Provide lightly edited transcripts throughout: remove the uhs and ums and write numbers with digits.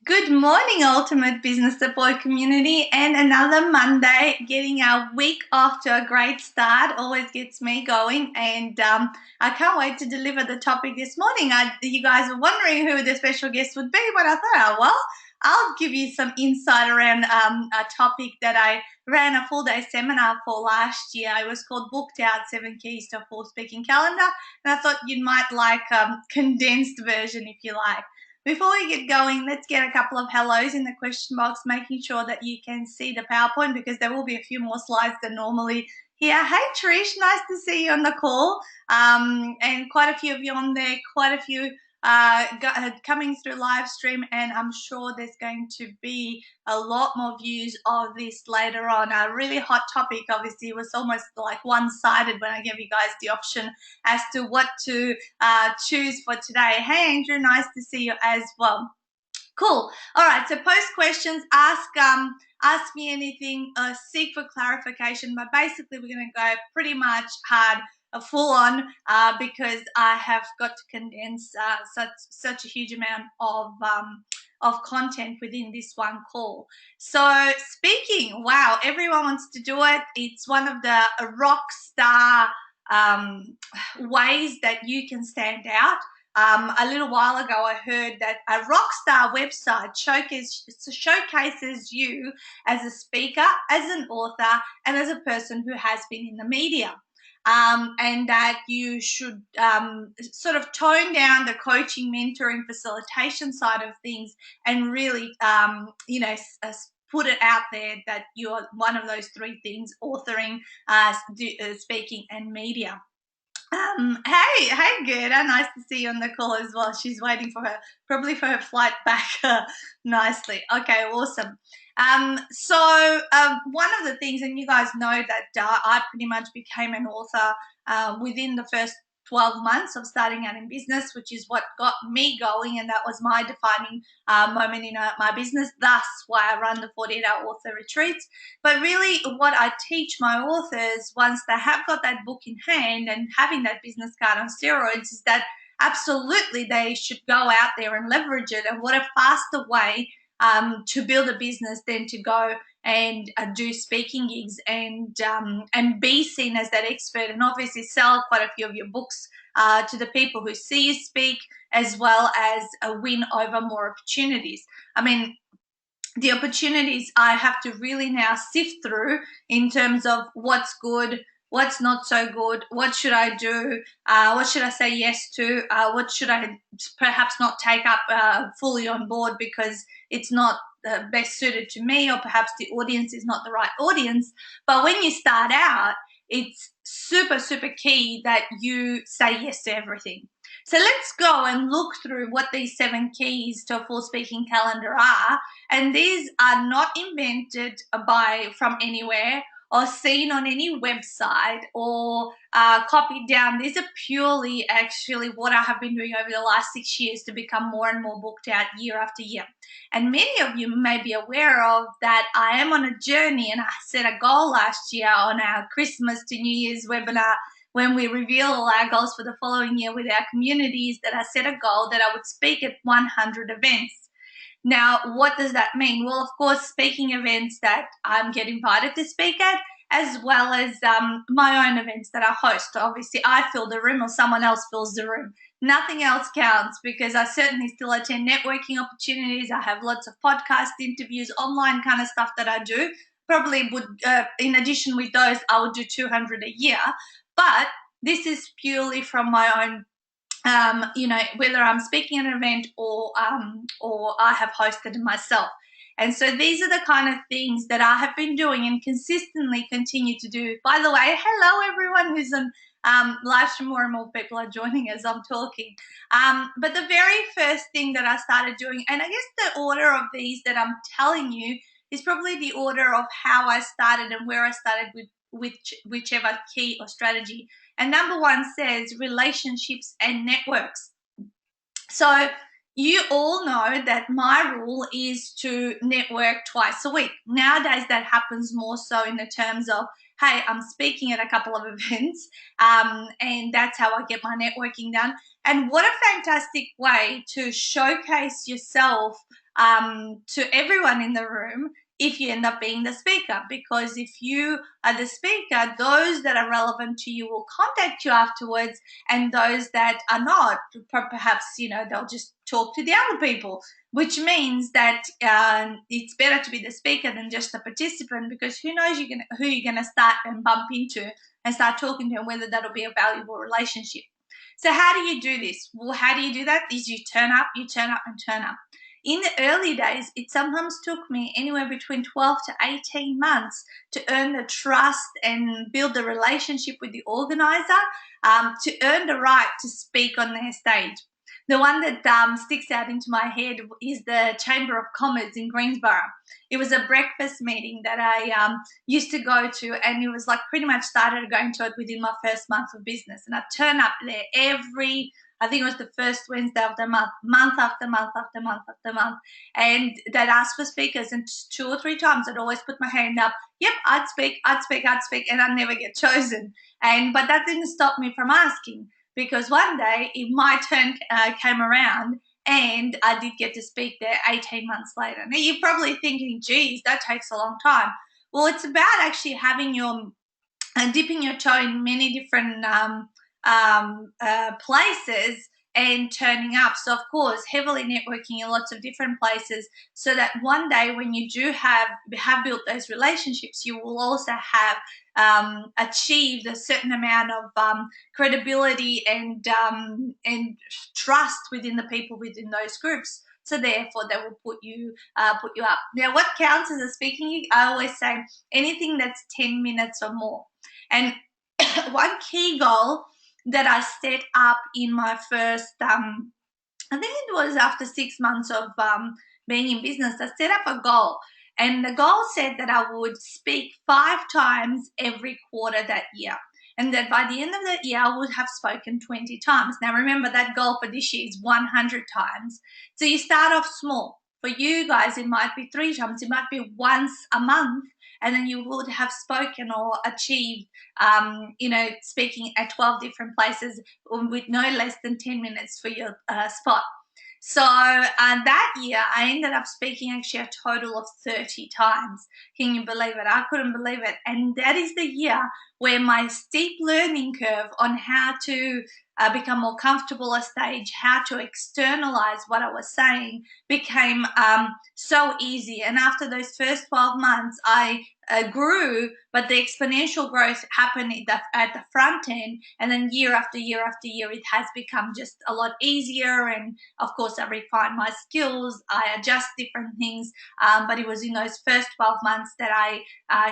Good morning, Ultimate Business Support Community, and another Monday, getting our week off to a great start. Always gets me going, and I can't wait to deliver the topic this morning. You guys were wondering who the special guest would be, but I thought, well, I'll give you some insight around a topic that I ran a full-day seminar for last year. It was called Booked Out 7 Keys to a Full Speaking Calendar, and I thought you might like a condensed version if you like. Before we get going, let's get a couple of hellos in the question box, making sure that you can see the PowerPoint because there will be a few more slides than normally here. Hey, Trish, nice to see you on the call. And quite a few of you on there, quite a few coming through live stream, and I'm sure there's going to be a lot more views of this later on. A really hot topic, obviously. It was almost like one-sided when I gave you guys the option as to what to choose for today. Hey, Andrew, nice to see you as well. Cool. All right. So post questions, ask me anything, seek for clarification. But basically, we're going to go pretty much hard, full on, because I have got to condense such a huge amount of content within this one call. So speaking, wow, everyone wants to do it. It's one of the rock star ways that you can stand out. A little while ago, I heard that a Rockstar website showcases you as a speaker, as an author, and as a person who has been in the media. And that you should sort of tone down the coaching, mentoring, facilitation side of things and really, put it out there that you're one of those three things: authoring, speaking, and media. Hey, Gerda, nice to see you on the call as well. She's waiting for probably for her flight back nicely. Okay, awesome. One of the things, and you guys know that I pretty much became an author within the first 12 months of starting out in business, which is what got me going, and that was my defining moment in my business. Thus, why I run the 48-hour author retreats. But really, what I teach my authors once they have got that book in hand and having that business card on steroids is that absolutely they should go out there and leverage it. And what a faster way to build a business than to go and do speaking gigs and be seen as that expert, and obviously sell quite a few of your books to the people who see you speak, as well as win over more opportunities. I mean, the opportunities I have to really now sift through in terms of what's good, what's not so good, what should I do, what should I say yes to, what should I perhaps not take up fully on board because it's not best suited to me, or perhaps the audience is not the right audience. But when you start out, it's super, super key that you say yes to everything. So let's go and look through what these 7 keys to a full speaking calendar are. And these are not invented from anywhere or seen on any website or copied down. These are purely actually what I have been doing over the last 6 years to become more and more booked out year after year. And many of you may be aware of that I am on a journey, and I set a goal last year on our Christmas to New Year's webinar when we reveal all our goals for the following year with our communities, that I set a goal that I would speak at 100 events. Now, what does that mean? Well, of course, speaking events that I'm getting invited to speak at, as well as my own events that I host. Obviously, I fill the room or someone else fills the room. Nothing else counts, because I certainly still attend networking opportunities. I have lots of podcast interviews, online kind of stuff that I do. Probably would, in addition with those, I would do 200 a year. But this is purely from my own, whether I'm speaking at an event or I have hosted it myself. And so these are the kind of things that I have been doing and consistently continue to do. By the way, hello everyone who's on live stream. More and more people are joining as I'm talking. But the very first thing that I started doing, and I guess the order of these that I'm telling you is probably the order of how I started and where I started with whichever key or strategy. And number 1 says relationships and networks. So you all know that my rule is to network twice a week. Nowadays, that happens more so in the terms of, hey, I'm speaking at a couple of events, and that's how I get my networking done. And what a fantastic way to showcase yourself to everyone in the room if you end up being the speaker, because if you are the speaker, those that are relevant to you will contact you afterwards, and those that are not, perhaps, they'll just talk to the other people, which means that it's better to be the speaker than just a participant, because who knows who you're gonna start and bump into and start talking to, and whether that'll be a valuable relationship. So how do you do this? Well, how do you do that? Is you turn up, and turn up. In the early days, it sometimes took me anywhere between 12 to 18 months to earn the trust and build the relationship with the organizer, to earn the right to speak on their stage. The one that sticks out into my head is the Chamber of Commerce in Greensboro. It was a breakfast meeting that I used to go to, and it was like pretty much started going to it within my first month of business. And I turn up there I think it was the first Wednesday of the month, month after month after month after month. And they'd ask for speakers, and 2 or 3 times I'd always put my hand up. Yep, I'd speak, and I'd never get chosen. But that didn't stop me from asking, because one day my turn came around, and I did get to speak there 18 months later. Now you're probably thinking, geez, that takes a long time. Well, it's about actually having dipping your toe in many different places and turning up. So, of course, heavily networking in lots of different places, so that one day when you do have built those relationships, you will also have achieved a certain amount of credibility and trust within the people within those groups. So therefore, they will put you up. Now, what counts as a speaking gig? I always say anything that's 10 minutes or more. And one key goal that I set up in my first, I think it was after 6 months of being in business, I set up a goal. And the goal said that I would speak 5 times every quarter that year. And that by the end of that year, I would have spoken 20 times. Now, remember, that goal for this year is 100 times. So you start off small. For you guys, it might be 3 times. It might be once a month. And then you would have spoken or achieved, speaking at 12 different places with no less than 10 minutes for your spot. So that year, I ended up speaking actually a total of 30 times. Can you believe it? I couldn't believe it. And that is the year where my steep learning curve on how to become more comfortable on stage, how to externalize what I was saying, became so easy. And after those first 12 months, I grew, but the exponential growth happened at the front end, and then year after year after year, it has become just a lot easier. And of course, I refined my skills, I adjust different things, but it was in those first 12 months that I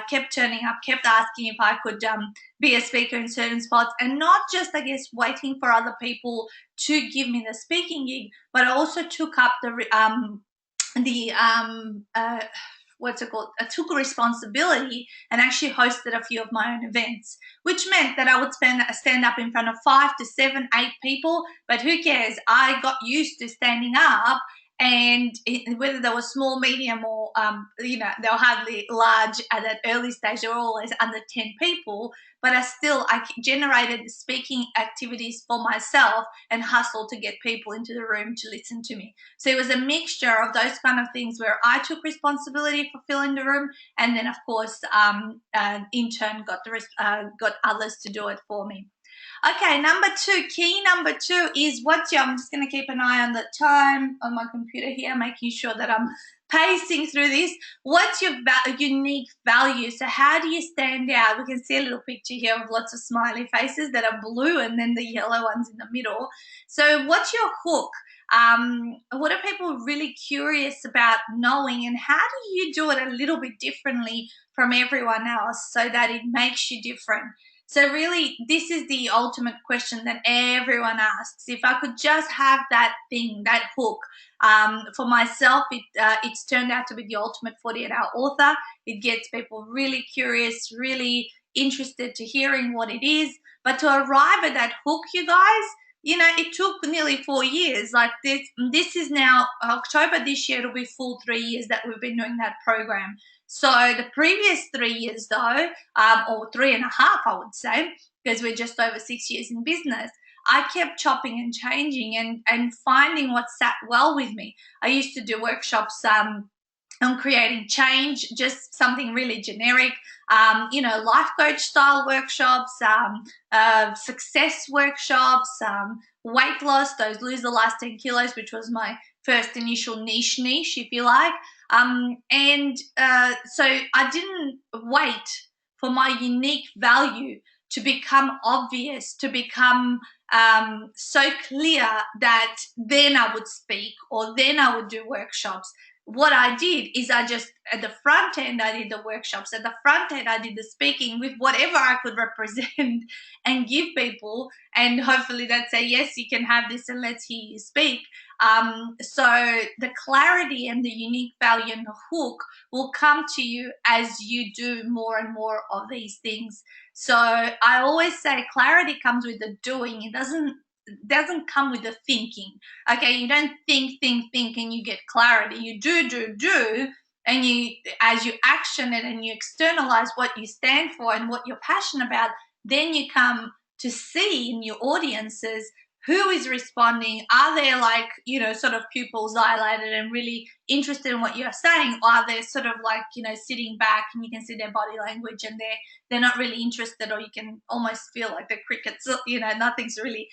kept turning up, kept asking if I could be a speaker in certain spots, and not just, I guess, waiting for other people to give me the speaking gig, but I also took up I took responsibility and actually hosted a few of my own events, which meant that I would stand up in front of 5 to 7, 8 people, but who cares? I got used to standing up, and whether they were small, medium, or, they were hardly large at that early stage. They were always under 10 people, but I generated the speaking activities for myself and hustled to get people into the room to listen to me. So it was a mixture of those kind of things where I took responsibility for filling the room, and then, of course, in turn got others to do it for me. Okay, key number 2 is I'm just going to keep an eye on the time on my computer here, making sure that I'm pacing through this. What's your unique value? So how do you stand out? We can see a little picture here of lots of smiley faces that are blue, and then the yellow ones in the middle. So what's your hook? What are people really curious about knowing, and how do you do it a little bit differently from everyone else so that it makes you different? So really, this is the ultimate question that everyone asks. If I could just have that thing, that hook, for myself, it's turned out to be the ultimate 48-hour author. It gets people really curious, really interested to hearing what it is. But to arrive at that hook, you guys, it took nearly 4 years. Like this is now October this year. It'll be full 3 years that we've been doing that program. So the previous 3 years, though, or 3.5, I would say, because we're just over 6 years in business, I kept chopping and changing and finding what sat well with me. I used to do workshops on creating change, just something really generic, life coach style workshops, success workshops, weight loss, those lose the last 10 kilos, which was my first initial niche, if you like. So I didn't wait for my unique value to become obvious, to become so clear that then I would speak or then I would do workshops. What I did is at the front end, I did the workshops. At the front end, I did the speaking with whatever I could represent and give people. And hopefully they'd say, yes, you can have this and let's hear you speak. So the clarity and the unique value and the hook will come to you as you do more and more of these things. So I always say clarity comes with the doing. It doesn't come with the thinking. Okay, you don't think, and you get clarity. You do, and as you action it and you externalize what you stand for and what you're passionate about, then you come to see in your audiences who is responding. Are they sort of pupils dilated and really interested in what you're saying? Or are they sort of sitting back and you can see their body language and they're not really interested, or you can almost feel like the crickets, nothing's really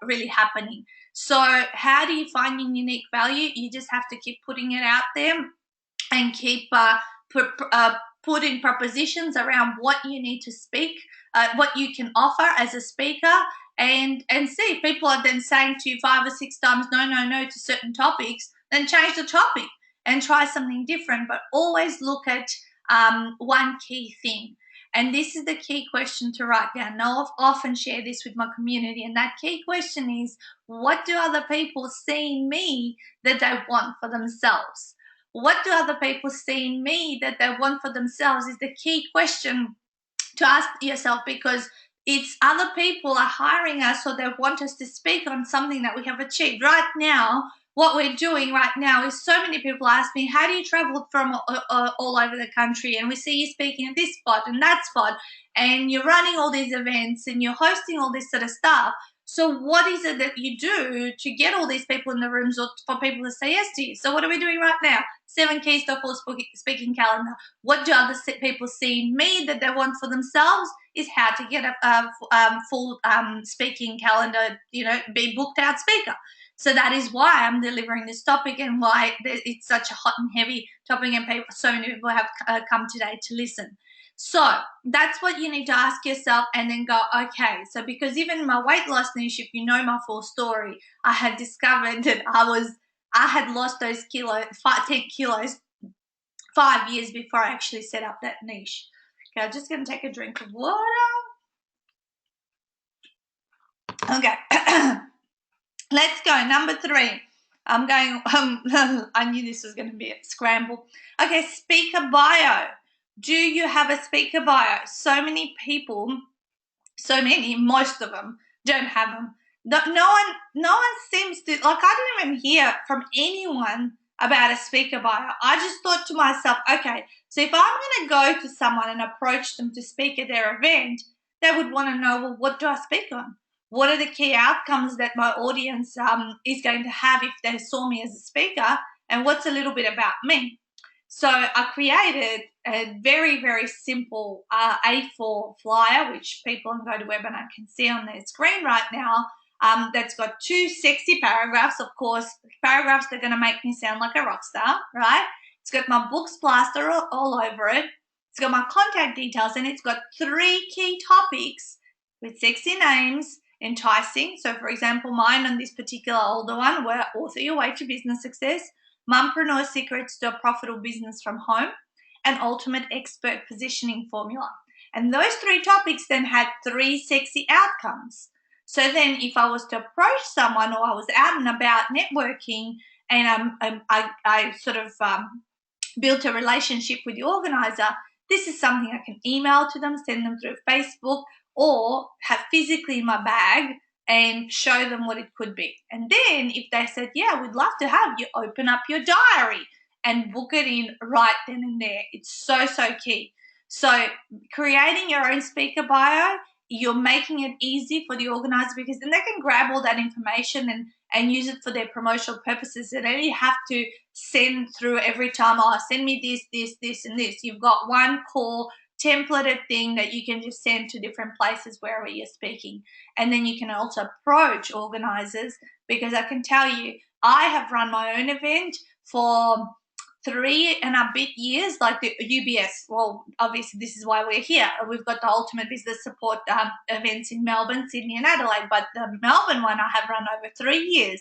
really happening. So how do you find your unique value? You just have to keep putting it out there and keep putting propositions around what you need to speak, what you can offer as a speaker, and see if people are then saying to you 5 or 6 times no to certain topics, then change the topic and try something different. But always look at one key thing. And this is the key question to write down. Now, I've often shared this with my community, and that key question is, what do other people see in me that they want for themselves? What do other people see in me that they want for themselves is the key question to ask yourself, because it's other people are hiring us or they want us to speak on something that we have achieved. Right now, what we're doing right now is so many people ask me, how do you travel from all over the country? And we see you speaking at this spot and that spot, and you're running all these events and you're hosting all this sort of stuff. So what is it that you do to get all these people in the rooms or for people to say yes to you? So what are we doing right now? 7 keys to a full speaking calendar. What do other people see in me that they want for themselves is how to get a full speaking calendar, be booked out speaker. So that is why I'm delivering this topic and why it's such a hot and heavy topic, and so many people have come today to listen. So that's what you need to ask yourself, and then go, okay, so because even my weight loss niche, if you know my full story, I had discovered that I had lost those 10 kilos 5 years before I actually set up that niche. Okay, I'm just going to take a drink of water. Okay. Let's go. Number 3. I'm going, I knew this was going to be a scramble. Okay, speaker bio. Do you have a speaker bio? So many people, most of them don't have them. No one seems to, I didn't even hear from anyone about a speaker bio. I just thought to myself, okay, so if I'm going to go to someone and approach them to speak at their event, they would want to know, well, what do I speak on? What are the key outcomes that my audience is going to have if they saw me as a speaker? And what's a little bit about me? So I created a very, very simple A4 flyer, which people on GoToWebinar can see on their screen right now. That's got 2 sexy paragraphs, of course, paragraphs that are going to make me sound like a rock star, right? It's got my books plastered all over it. It's got my contact details, and it's got 3 key topics with sexy names, enticing. So, for example, mine on this particular older one were Author Your Way to Business Success, Mompreneur Secrets to a Profitable Business from Home, and Ultimate Expert Positioning Formula. And those 3 topics then had 3 sexy outcomes. So then if I was to approach someone, or I was out and about networking, and I sort of built a relationship with the organizer, this is something I can email to them, send them through Facebook, or have physically in my bag and show them what it could be. And then if they said, yeah, we'd love to have you, open up your diary and book it in right then and there. It's so, so key. So creating your own speaker bio you're making it easy for the organizer, because then they can grab all that information and use it for their promotional purposes. They don't have to send through every time, oh, send me this, and this. You've got one core templated thing that you can just send to different places wherever you're speaking. And then you can also approach organizers, because I can tell you, I have run my own event for 3.5 years, like the UBS. Well, obviously this is why we're here. We've got the Ultimate Business Support events in Melbourne, Sydney and Adelaide, but the Melbourne one I have run over 3 years.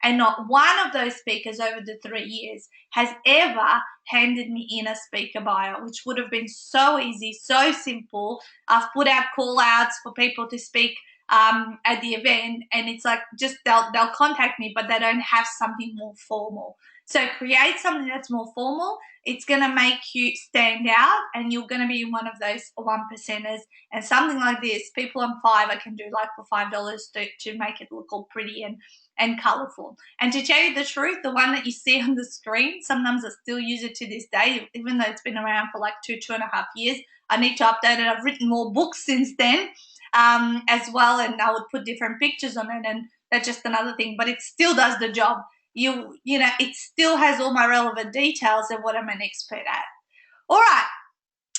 And not one of those speakers over the 3 years has ever handed me in a speaker bio, which would have been so easy, so simple. I've put out call outs for people to speak at the event, and it's like just they'll contact me, but they don't have something more formal. So create something that's more formal. It's going to make you stand out, and you're going to be one of those 1%ers. And something like this, people on Fiverr can do like for $5 to make it look all pretty and colourful. And to tell you the truth, the one that you see on the screen, sometimes I still use it to this day, even though it's been around for like 2.5 years. I need to update it. I've written more books since then as well, and I would put different pictures on it, and that's just another thing. But it still does the job. You know, it still has all my relevant details of what I'm an expert at. All right.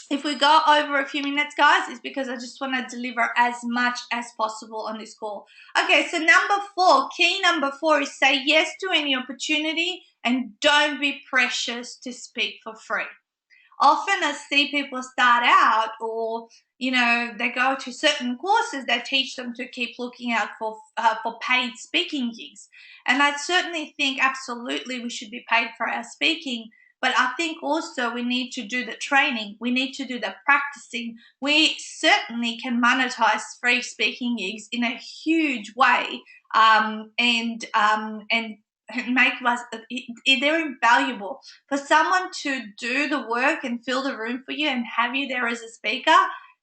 If we go over a few minutes, guys, it's because I just want to deliver as much as possible on this call. Okay, so key number four is say yes to any opportunity and don't be precious to speak for free. Often I see people start out, or they go to certain courses that teach them to keep looking out for paid speaking gigs. And I certainly think absolutely we should be paid for our speaking, but I think also we need to do the training. We need to do the practicing. We certainly can monetize free speaking gigs in a huge way, and make us, they're invaluable. For someone to do the work and fill the room for you and have you there as a speaker,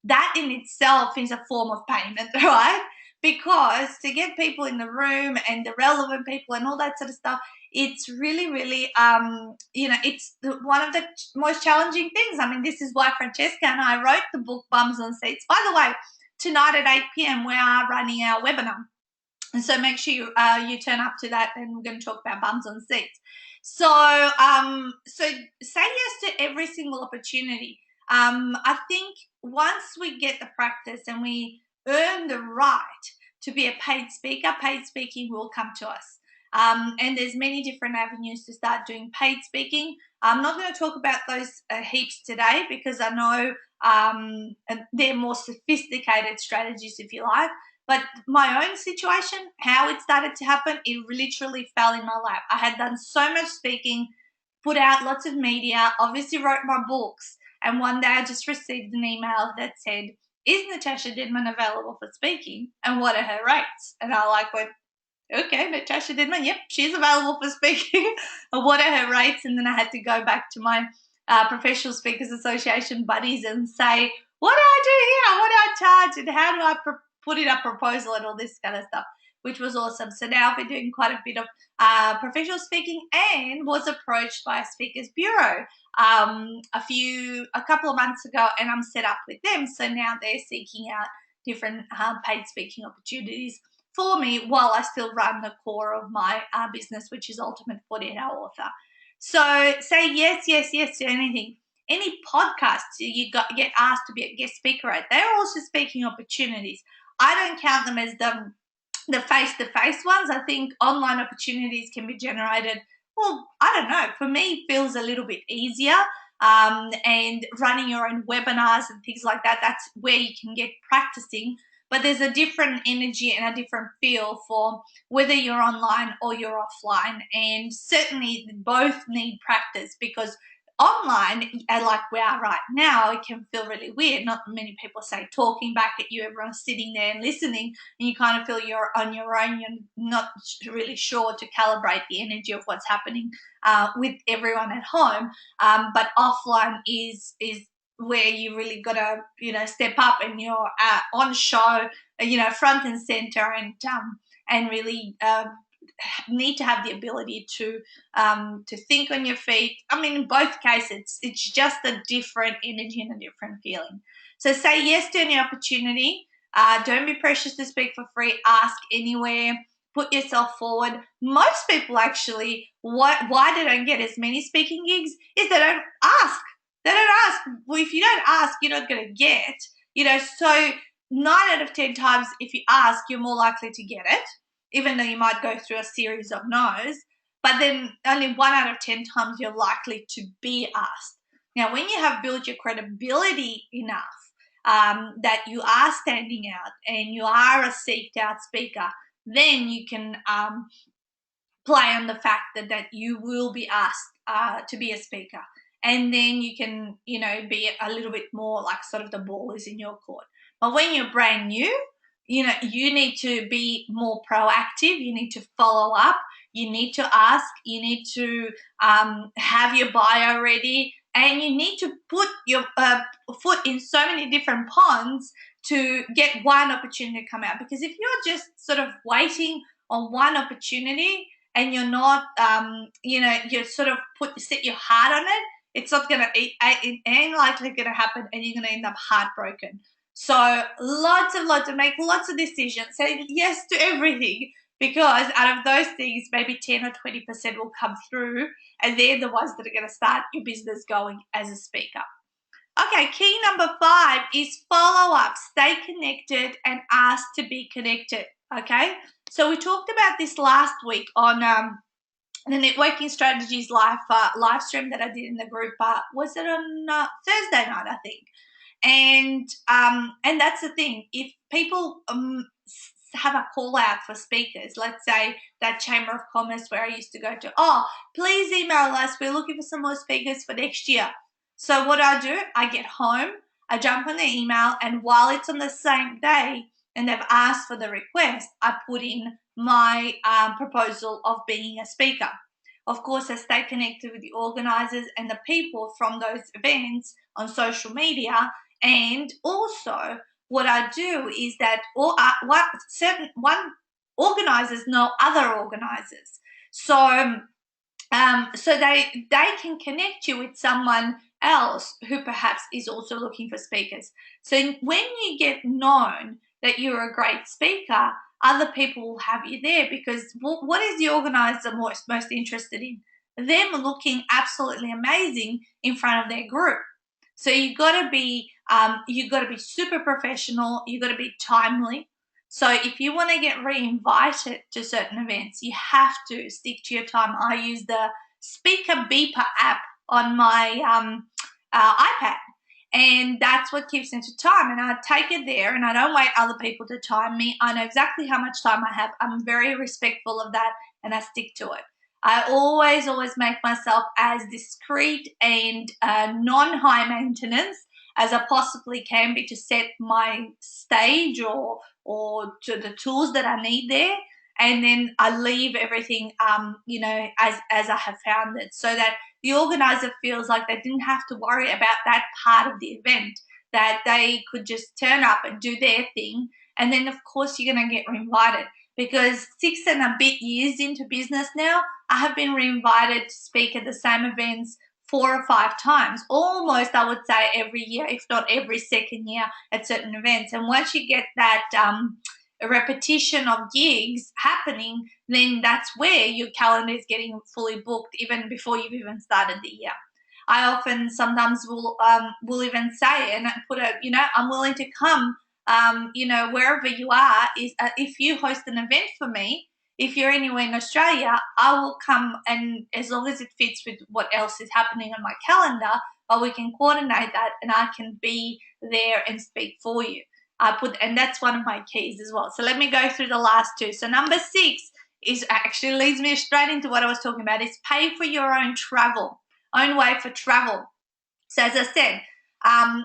that in itself is a form of payment, right? Because to get people in the room and the relevant people and all that sort of stuff, it's really, really, it's one of the most challenging things. I mean, this is why Francesca and I wrote the book Bums on Seats. By the way, tonight at 8 p.m. we are running our webinar. And so make sure you turn up to that, and we're going to talk about bums on seats. So say yes to every single opportunity. I think once we get the practice and we earn the right to be a paid speaker, paid speaking will come to us. And there's many different avenues to start doing paid speaking. I'm not going to talk about those heaps today, because I know they're more sophisticated strategies, if you like. But my own situation, how it started to happen, it literally fell in my lap. I had done so much speaking, put out lots of media, obviously wrote my books, and one day I just received an email that said, is Natasha Denman available for speaking, and what are her rates? And I went, okay, Natasha Denman, yep, she's available for speaking. What are her rates? And then I had to go back to my Professional Speakers Association buddies and say, what do I do here? What do I charge? And how do I put in a proposal and all this kind of stuff, which was awesome. So now I've been doing quite a bit of professional speaking, and was approached by a speakers bureau a couple of months ago, and I'm set up with them. So now they're seeking out different paid speaking opportunities for me while I still run the core of my business, which is Ultimate 48-Hour Author. So say yes to anything. Any podcasts you get asked to be a guest speaker at, they're also speaking opportunities. I don't count them as the face-to-face ones. I think online opportunities can be generated, well, I don't know, for me feels a little bit easier. And running your own webinars and things like that, that's where you can get practicing. But there's a different energy and a different feel for whether you're online or you're offline. And certainly both need practice, because online, like we are right now, it can feel really weird. Not many people say talking back at you, everyone's sitting there and listening, and you kind of feel you're on your own. You're not really sure to calibrate the energy of what's happening with everyone at home. But offline is where you really got to, step up, and you're on show, front and center, and really need to have the ability to think on your feet. I mean, in both cases, it's just a different energy and a different feeling. So say yes to any opportunity. Don't be precious to speak for free. Ask anywhere. Put yourself forward. Most people actually, why they don't get as many speaking gigs is they don't ask. They don't ask. Well, if you don't ask, you're not going to get. So 9 out of 10 times, if you ask, you're more likely to get it, even though you might go through a series of no's. But then only 1 out of 10 times you're likely to be asked. Now, when you have built your credibility enough that you are standing out and you are a seeked out speaker, then you can play on the fact that you will be asked to be a speaker. And then you can, be a little bit more like sort of the ball is in your court. But when you're brand new, you need to be more proactive. You need to follow up. You need to ask. You need to have your bio ready. And you need to put your foot in so many different ponds to get one opportunity to come out. Because if you're just sort of waiting on one opportunity and you're not, you sort of set your heart on it, it's not going to, it ain't likely going to happen, and you're going to end up heartbroken. So make lots of decisions. Say yes to everything, because out of those things, maybe 10 or 20% will come through, and they're the ones that are going to start your business going as a speaker. Okay, key number 5 is follow up. Stay connected and ask to be connected. Okay, so we talked about this last week on the networking strategies live stream that I did in the group. Was it on Thursday night, I think? And that's the thing. If people have a call out for speakers, let's say that Chamber of Commerce where I used to go to, please email us. We're looking for some more speakers for next year. So what do, I get home, I jump on the email, and while it's on the same day and they've asked for the request, I put in my proposal of being a speaker. Of course, I stay connected with the organisers and the people from those events on social media. And also, what I do is that one organisers know other organisers, so they can connect you with someone else who perhaps is also looking for speakers. So when you get known that you're a great speaker, other people will have you there, because what is the organizer most interested in? Them looking absolutely amazing in front of their group. So you've got to be super professional. You've got to be timely. So if you want to get reinvited to certain events, you have to stick to your time. I use the Speaker Beeper app on my iPad, and that's what keeps me to time. And I take it there, and I don't wait other people to time me. I know exactly how much time I have. I'm very respectful of that, and I stick to it. I always make myself as discreet and non-high maintenance as I possibly can be to set my stage or to the tools that I need there. And then I leave everything, as I have found it, so that the organizer feels like they didn't have to worry about that part of the event, that they could just turn up and do their thing. And then, of course, you're going to get reinvited, because 6 and a bit years into business now, I have been reinvited to speak at the same events 4 or 5 times, almost, I would say, every year, if not every second year at certain events. And once you get that a repetition of gigs happening, then that's where your calendar is getting fully booked even before you've even started the year. I often sometimes will even say and put I'm willing to come, wherever you are, if you host an event for me, if you're anywhere in Australia, I will come, and as long as it fits with what else is happening on my calendar, but we can coordinate that and I can be there and speak for you. And that's one of my keys as well. So let me go through the last 2. So number 6 is actually leads me straight into what I was talking about, is pay for your own travel, own way for travel. So as I said,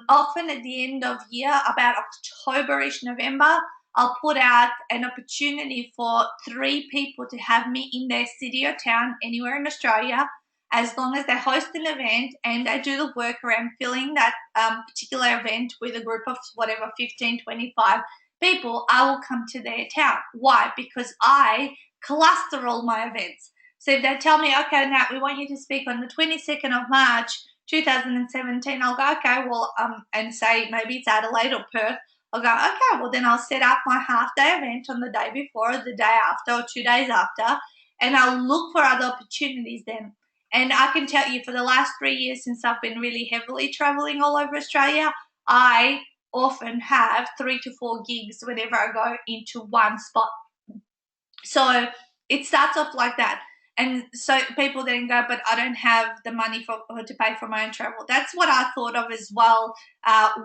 often at the end of year, about October-ish, November, I'll put out an opportunity for 3 people to have me in their city or town anywhere in Australia, as long as they host an event and they do the work around filling that particular event with a group of 15, 25 people. I will come to their town. Why? Because I cluster all my events. So if they tell me, okay, Nat, we want you to speak on the 22nd of March, 2017, I'll go, okay, well, and say maybe it's Adelaide or Perth. I'll go, okay, well then I'll set up my half-day event on the day before, or the day after, or 2 days after, and I'll look for other opportunities then. And I can tell you, for the last 3 years since I've been really heavily traveling all over Australia, I often have 3 to 4 gigs whenever I go into one spot. So it starts off like that. And so people then go, but I don't have the money to pay for my own travel. That's what I thought of as well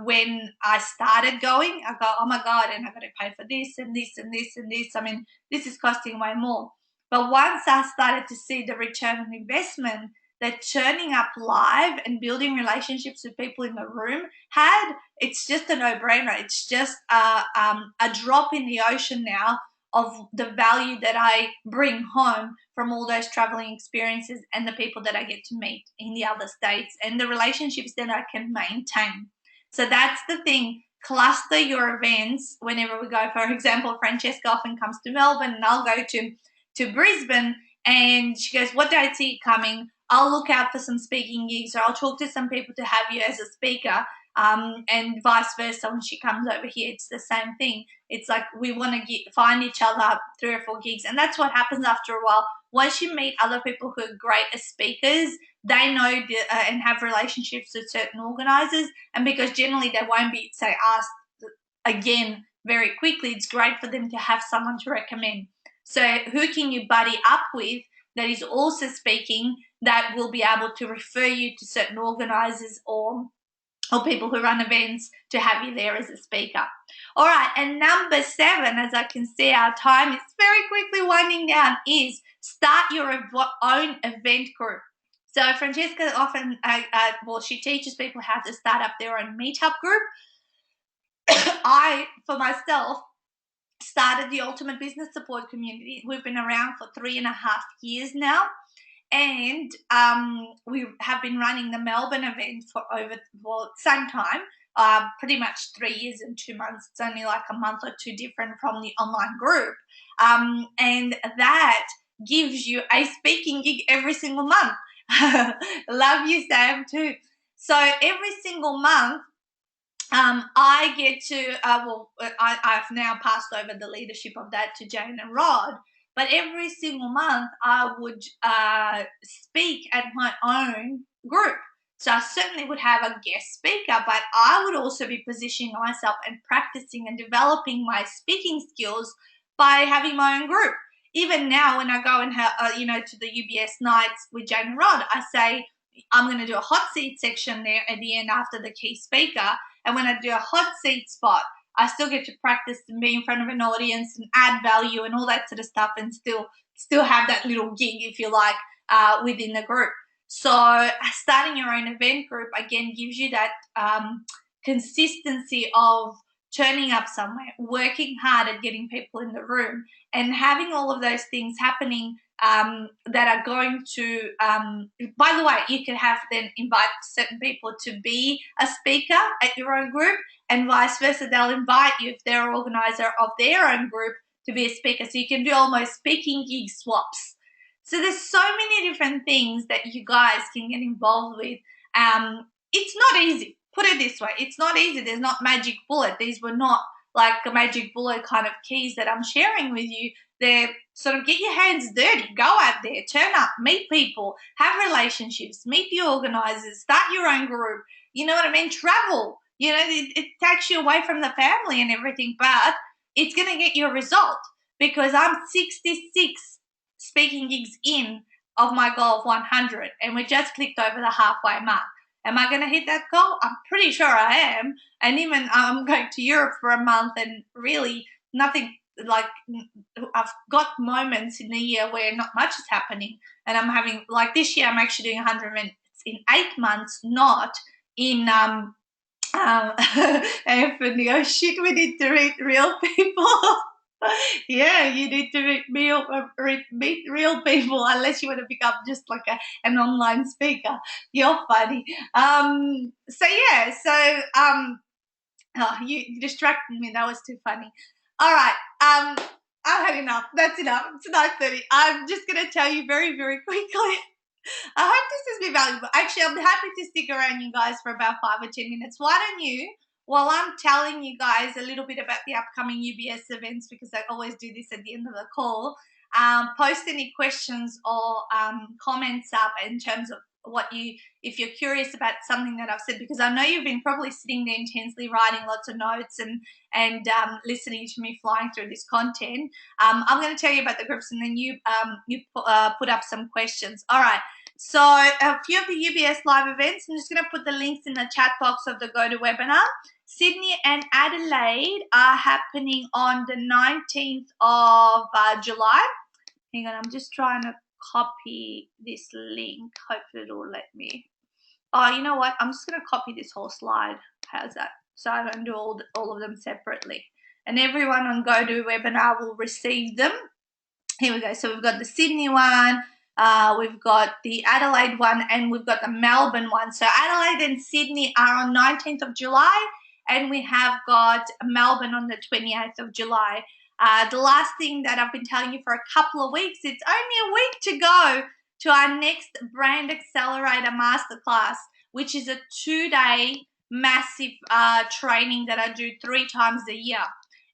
when I started going. I go, oh my God, and I've got to pay for this and this and this and this. I mean, this is costing way more. But once I started to see the return on investment that turning up live and building relationships with people in the room had, it's just a no-brainer. It's just a drop in the ocean now of the value that I bring home from all those traveling experiences and the people that I get to meet in the other states and the relationships that I can maintain. So that's the thing. Cluster your events whenever we go. For example, Francesca often comes to Melbourne and I'll go to Brisbane, and she goes, what dates are you coming? I'll look out for some speaking gigs, or I'll talk to some people to have you as a speaker. And vice versa, when she comes over here, it's the same thing. It's like we want to find each other 3 or 4 gigs, and that's what happens after a while. Once you meet other people who are great as speakers, they know and have relationships with certain organisers, and because generally they won't be, say, asked again very quickly, it's great for them to have someone to recommend. So who can you buddy up with that is also speaking that will be able to refer you to certain organisers or people who run events to have you there as a speaker. All right, and number 7, as I can see our time is very quickly winding down, is start your own event group. So Francesca often, she teaches people how to start up their own meetup group. I, for myself, started the Ultimate Business Support Community. We've been around for 3.5 years now. And we have been running the Melbourne event for same time, pretty much 3 years and 2 months. It's only like a month or 2 different from the online group. And that gives you a speaking gig every single month. Love you, Sam, too. So every single month, I get to, I've now passed over the leadership of that to Jane and Rod. But every single month, I would speak at my own group. So I certainly would have a guest speaker, but I would also be positioning myself and practicing and developing my speaking skills by having my own group. Even now, when I go and to the UBS nights with Jane and Rod, I say I'm going to do a hot seat section there at the end after the key speaker. And when I do a hot seat spot, I still get to practice and be in front of an audience and add value and all that sort of stuff, and still have that little gig, if you like, within the group. So starting your own event group, again, gives you that consistency of turning up somewhere, working hard at getting people in the room, and having all of those things happening that are going to, by the way, you can have then invite certain people to be a speaker at your own group, and vice versa. They'll invite you, if they're an organizer of their own group, to be a speaker. So you can do almost speaking gig swaps. So there's so many different things that you guys can get involved with. It's not easy. Put it this way. It's not easy. There's not magic bullet. These were not like a magic bullet kind of keys that I'm sharing with you. They're sort of get your hands dirty, go out there, turn up, meet people, have relationships, meet the organisers, start your own group. You know what I mean? Travel. You know, it takes you away from the family and everything, but it's going to get you a result, because I'm 66 speaking gigs in of my goal of 100, and we just clicked over the halfway mark. Am I going to hit that goal? I'm pretty sure I am. And even I'm going to Europe for a month, and really nothing, like, I've got moments in the year where not much is happening. And I'm having, like this year, I'm actually doing 100 events in 8 months, not in, Anthony, oh shit, we need to read real people. Yeah, you need to meet real people, unless you want to become just like an online speaker. You're funny. You distracted me. That was too funny. All right. I've had enough. That's enough. It's 9:30. I'm just going to tell you very, very quickly. I hope this has been valuable. Actually, I'm happy to stick around, you guys, for about 5 or 10 minutes. Why don't you while I'm telling you guys a little bit about the upcoming UBS events, because I always do this at the end of the call, post any questions or comments up in terms of if you're curious about something that I've said, because I know you've been probably sitting there intensely writing lots of notes and listening to me flying through this content. I'm going to tell you about the groups, and then you put up some questions. All right. So a few of the UBS live events, I'm just going to put the links in the chat box of the GoToWebinar. Sydney and Adelaide are happening on the 19th of July. Hang on, I'm just trying to copy this link. Hopefully it'll let me. Oh, you know what? I'm just going to copy this whole slide. How's that? So I don't do all of them separately. And everyone on GoToWebinar will receive them. Here we go. So we've got the Sydney one, we've got the Adelaide one, and we've got the Melbourne one. So Adelaide and Sydney are on 19th of July, and we have got Melbourne on the 28th of July. The last thing that I've been telling you for a couple of weeks, it's only a week to go to our next Brand Accelerator Masterclass, which is a 2-day massive training that I do 3 times a year.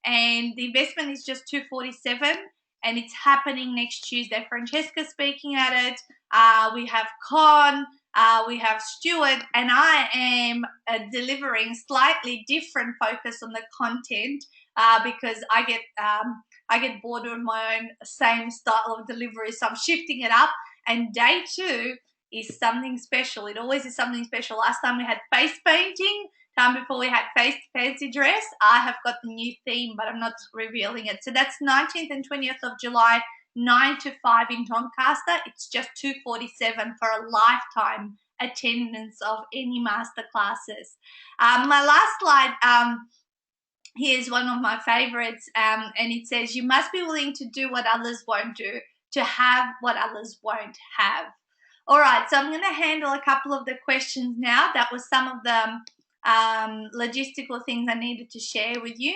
And the investment is just $247. And it's happening next Tuesday. Francesca's speaking at it. We have Con, we have Stuart, and I am delivering slightly different focus on the content because I get bored with my own same style of delivery. So I'm shifting it up. And day 2 is something special. It always is something special. Last time we had face painting. Time before we had fancy dress. I have got the new theme, but I'm not revealing it. So that's 19th and 20th of July, 9 to 5 in Doncaster. It's just $247 for a lifetime attendance of any master classes. My last slide, here's one of my favorites, and it says, you must be willing to do what others won't do to have what others won't have. All right, so I'm going to handle a couple of the questions now. That was some of the logistical things I needed to share with you.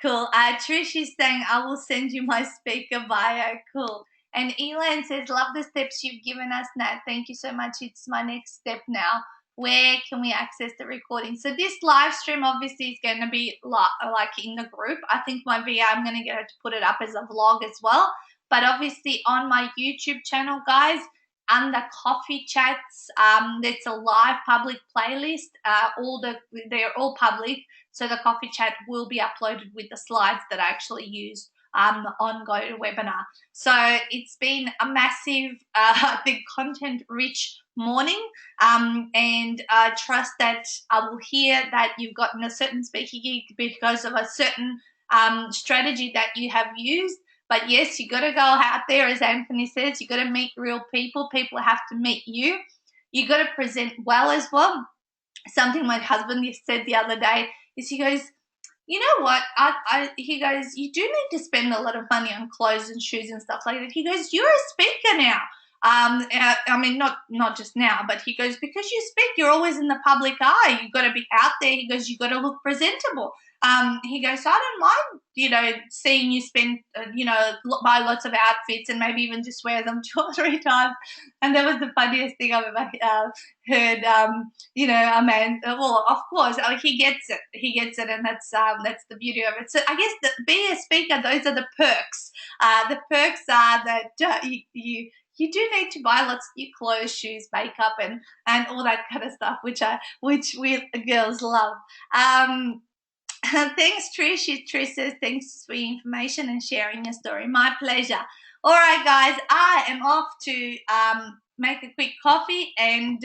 Cool. Trish is saying, I will send you my speaker bio. Cool. And Elaine says, love the steps you've given us, Nat. Thank you so much. It's my next step now. Where can we access the recording? So this live stream obviously is going to be like in the group. I think my VA, I'm going to get her to put it up as a vlog as well. But obviously on my YouTube channel, guys, under coffee chats, it's a live public playlist. They're all public, so the coffee chat will be uploaded with the slides that I actually used on GoToWebinar. So it's been a massive, I think, content-rich morning, and I trust that I will hear that you've gotten a certain speaking gig because of a certain strategy that you have used. But yes, you got to go out there, as Anthony says, you got to meet real people. People have to meet you. You got to present well as well. Something my husband said the other day is, he goes, you know what? He goes, you do need to spend a lot of money on clothes and shoes and stuff like that. He goes, you're a speaker now. I mean, not just now, but he goes, because you speak, you're always in the public eye. You've got to be out there. He goes, you've got to look presentable. He goes, so I don't mind, seeing you spend, buy lots of outfits and maybe even just wear them 2 or 3 times. And that was the funniest thing I've ever heard. A man. Well, of course, he gets it. He gets it, and that's the beauty of it. So I guess being a speaker, those are the perks. The perks are that you do need to buy lots of new clothes, shoes, makeup, and all that kind of stuff, which we girls love. Thanks, Trish. Trish says, thanks for your information and sharing your story. My pleasure. All right, guys, I am off to make a quick coffee, and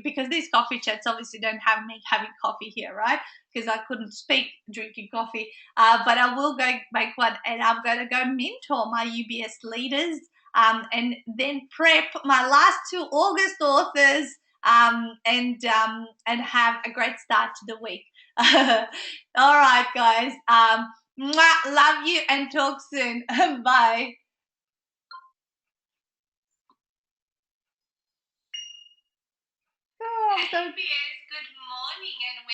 because these coffee chats obviously don't have me having coffee here, right? Because I couldn't speak drinking coffee, but I will go make one, and I'm going to go mentor my UBS leaders, and then prep my last 2 August authors, and have a great start to the week. All right, guys. Love you and talk soon. Bye. UBS, good morning and